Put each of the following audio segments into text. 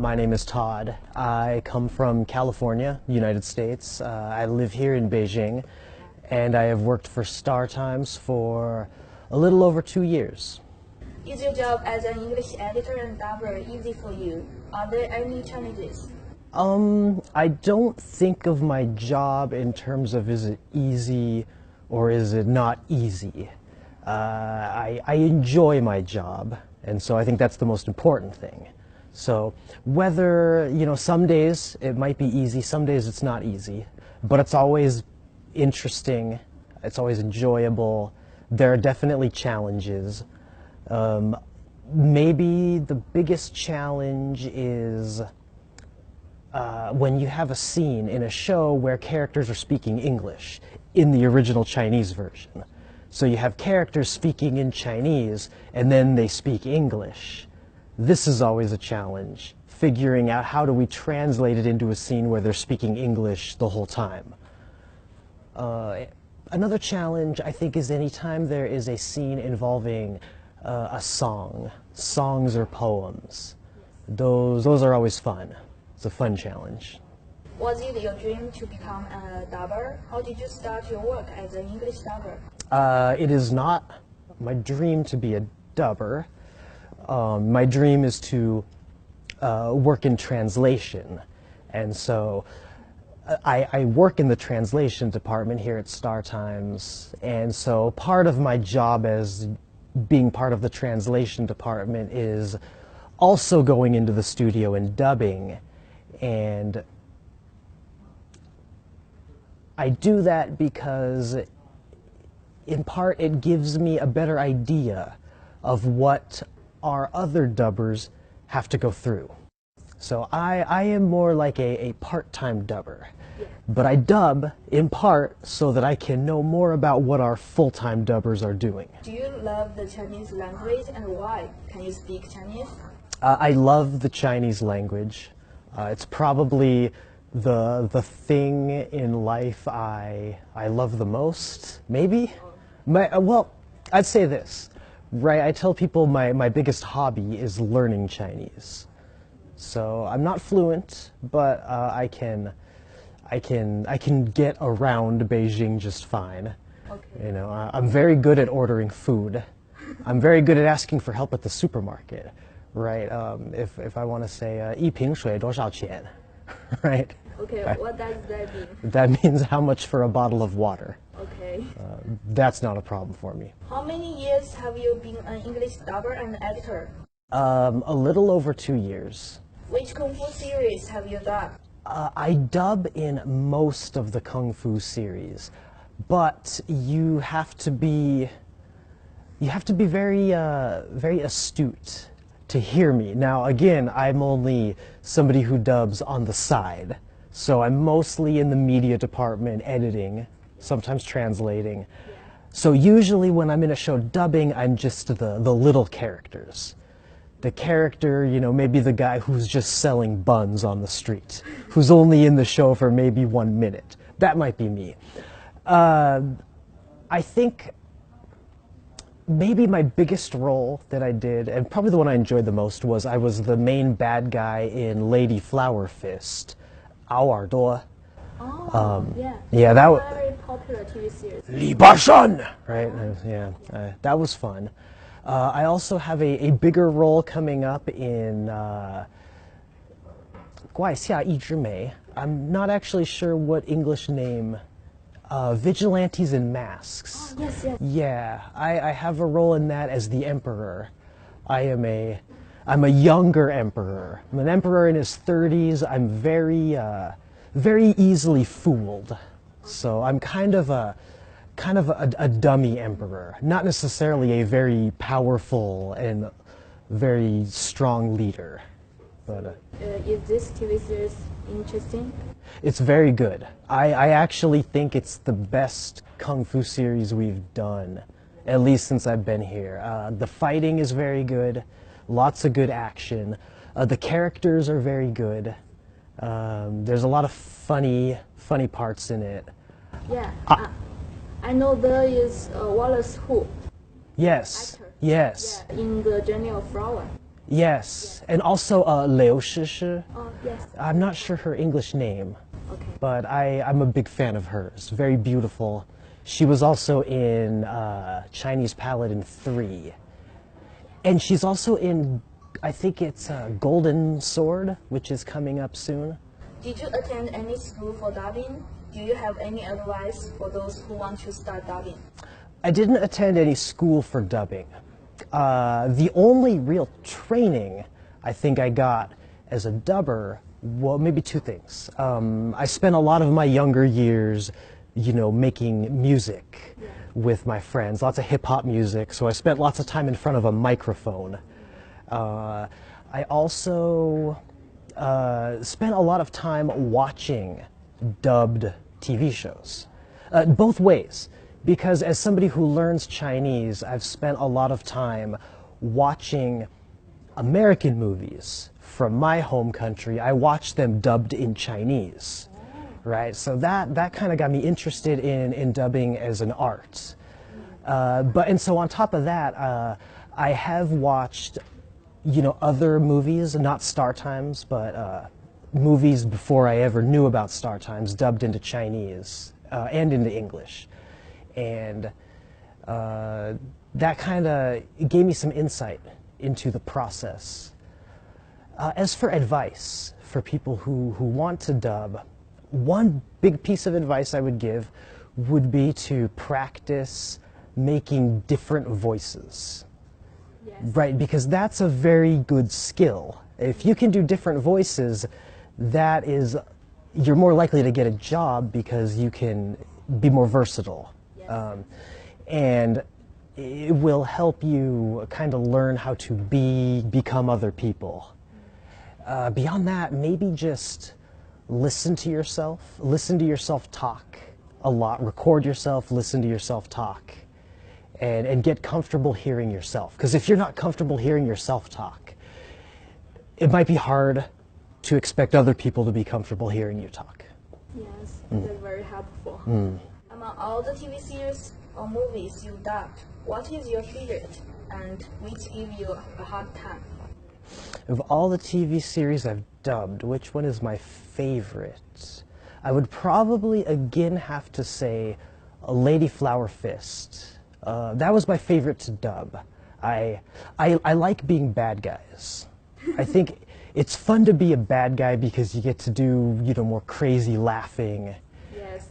my name is Todd. I come from California, United States. I live here in Beijing, and I have worked for Star Times for a little over 2 years. Is your job as an English editor and dubber easy for you? Are there any challenges? I don't think of my job in terms of is it easy or is it not easy. I enjoy my job, and so I think that's the most important thing. So whether, some days it might be easy, some days it's not easy, but it's always interesting, it's always enjoyable. There are definitely challenges. Maybe the biggest challenge is when you have a scene in a show where characters are speaking English in the original Chinese version. So you have characters speaking in Chinese and then they speak English. This is always a challenge, figuring out how do we translate it into a scene where they're speaking English the whole time. Another challenge, I think, is anytime there is a scene involving a song, songs or poems. Those are always fun. It's a fun challenge. Was it your dream to become a dubber? How did you start your work as an English dubber? It is not my dream to be a dubber. My dream is to work in translation. And so I work in the translation department here at Star Times. And so part of my job as being part of the translation department is also going into the studio and dubbing. And I do that because, in part, it gives me a better idea of what our other dubbers have to go through. So I am more like a part-time dubber. Yeah. But I dub, in part, so that I can know more about what our full-time dubbers are doing. Do you love the Chinese language, and why? Can you speak Chinese? I love the Chinese language. It's probably the thing in life I love the most, maybe? Well, I'd say this, right? I tell people my biggest hobby is learning Chinese. So I'm not fluent, but I can get around Beijing just fine. Okay. I'm very good at ordering food. I'm very good at asking for help at the supermarket, right? If I want to say 一瓶水多少钱, right? Okay, what does that mean? That means how much for a bottle of water. Okay. That's not a problem for me. How many years have you been an English dubber and editor? A little over 2 years. Which Kung Fu series have you done? I dub in most of the Kung Fu series, but you have to be very very astute to hear me. Now, again, I'm only somebody who dubs on the side, so I'm mostly in the media department, editing, sometimes translating. So usually when I'm in a show dubbing, I'm just the little characters. The character, maybe the guy who's just selling buns on the street, who's only in the show for maybe 1 minute. That might be me. I think maybe my biggest role that I did, and probably the one I enjoyed the most, was I was the main bad guy in Lady Flower Fist, 敖耳朵. Oh, yeah. Yeah, that was very popular TV series. 李巴山, right? Yeah, that was fun. I also have a bigger role coming up in 怪下一枝梅. I'm not actually sure what English name. Vigilantes in Masks. Oh, yes, yes. Yeah, I have a role in that as the Emperor. I'm a younger Emperor. I'm an Emperor in his 30s. I'm very easily fooled. So I'm kind of a dummy Emperor. Not necessarily a very powerful and very strong leader. But Is this TV series interesting? it's very good. I actually think it's the best Kung Fu series we've done, at least since I've been here. The fighting is very good, lots of good action. The characters are very good. There's a lot of funny parts in it. Yeah. I know there is Wallace Hu. Yes, Actor. yes. Yeah, in the Journey of Flower. Yes, and also Liu Shishi. Oh, yes. I'm not sure her English name, Okay. but I'm a big fan of hers. Very beautiful. She was also in Chinese Paladin 3. And she's also in, I think it's Golden Sword, which is coming up soon. Did you attend any school for dubbing? Do you have any advice for those who want to start dubbing? I didn't attend any school for dubbing. The only real training I think I got as a dubber, well, maybe two things. I spent a lot of my younger years, making music with my friends, lots of hip-hop music, so I spent lots of time in front of a microphone. I also spent a lot of time watching dubbed TV shows, both ways. Because as somebody who learns Chinese, I've spent a lot of time watching American movies from my home country. I watched them dubbed in Chinese, right? So that kind of got me interested in dubbing as an art. And so on top of that, I have watched, other movies, not Star Times, but movies before I ever knew about Star Times, dubbed into Chinese and into English. And that kind of gave me some insight into the process. As for advice for people who want to dub, one big piece of advice I would give would be to practice making different voices. Yes. Right, because that's a very good skill. If you can do different voices, you're more likely to get a job because you can be more versatile. And it will help you kind of learn how to become other people. Beyond that, maybe just listen to yourself talk a lot, record yourself, listen to yourself talk, and get comfortable hearing yourself. Because if you're not comfortable hearing yourself talk, it might be hard to expect other people to be comfortable hearing you talk. Yes, that's very helpful. Among all the TV series or movies you've dubbed, what is your favorite and which give you a hard time? Of all the TV series I've dubbed, which one is my favorite? I would probably again have to say Lady Flower Fist. That was my favorite to dub. I like being bad guys. I think it's fun to be a bad guy because you get to do more crazy laughing. Yes.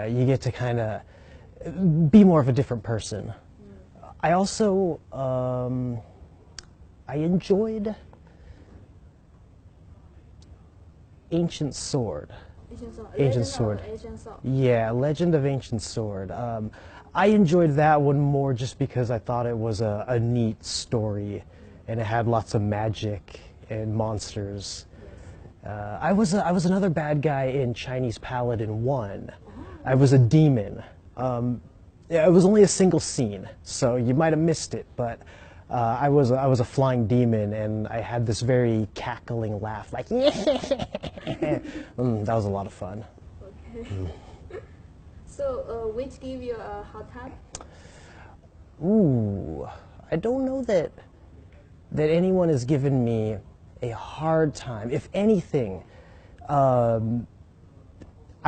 You get to kind of be more of a different person. I also I enjoyed Ancient Sword. Ancient Sword. Yeah, Legend of Ancient Sword. I enjoyed that one more just because I thought it was a neat story, and it had lots of magic and monsters. I was another bad guy in Chinese Paladin 1. I was a demon. It was only a single scene, so you might have missed it, but I was a flying demon, and I had this very cackling laugh, like that was a lot of fun. Okay. So, which give you a hard time? Ooh, I don't know that anyone has given me a hard time. If anything, I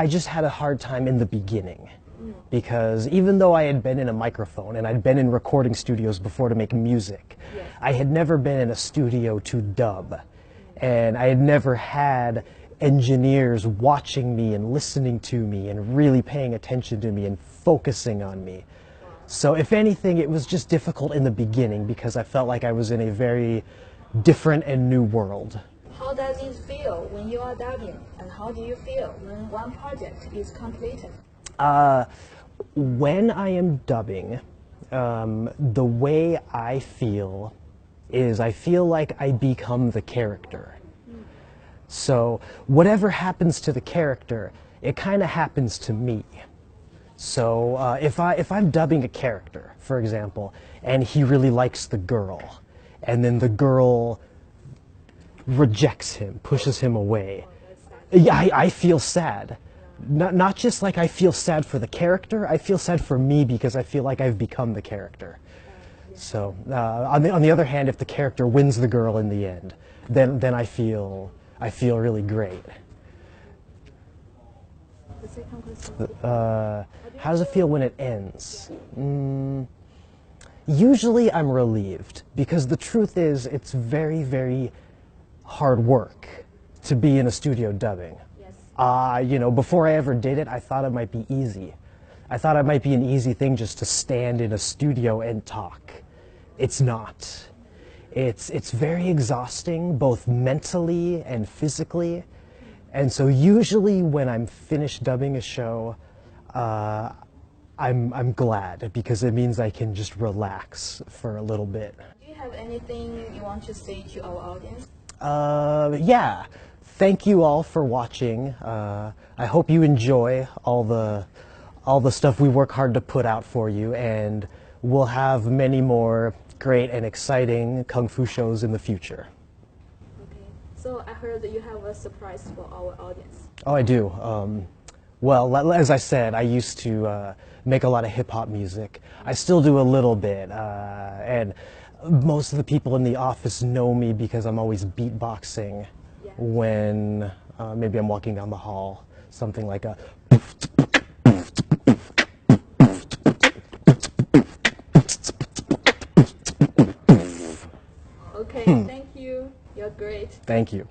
just had a hard time in the beginning. Because even though I had been in a microphone and I'd been in recording studios before to make music, Yes. I had never been in a studio to dub. And I had never had engineers watching me and listening to me and really paying attention to me and focusing on me. So if anything, it was just difficult in the beginning because I felt like I was in a very different and new world. How does it feel when you are dubbing, and how do you feel when one project is completed? When I am dubbing, the way I feel is I feel like I become the character. So whatever happens to the character, it kind of happens to me. So if I'm dubbing a character, for example, and he really likes the girl, and then the girl rejects him, pushes him away, I feel sad. Not just like I feel sad for the character, I feel sad for me because I feel like I've become the character. So on the other hand, if the character wins the girl in the end, then I feel really great. The second question. How does it feel when it ends? Usually I'm relieved, because the truth is it's very, very hard work to be in a studio dubbing. Yes. You know, before I ever did it, I thought it might be easy. I thought it might be an easy thing just to stand in a studio and talk. It's not. It's very exhausting, both mentally and physically. And so usually when I'm finished dubbing a show, I'm glad, because it means I can just relax for a little bit. Do you have anything you want to say to our audience? Yeah. Thank you all for watching. I hope you enjoy all the stuff we work hard to put out for you, and we'll have many more great and exciting Kung Fu shows in the future. Okay. So I heard that you have a surprise for our audience. Oh, I do. Well, as I said, I used to make a lot of hip-hop music. I still do a little bit, and most of the people in the office know me because I'm always beatboxing when maybe I'm walking down the hall, something like a... Okay, thank you. You're great. Thank you.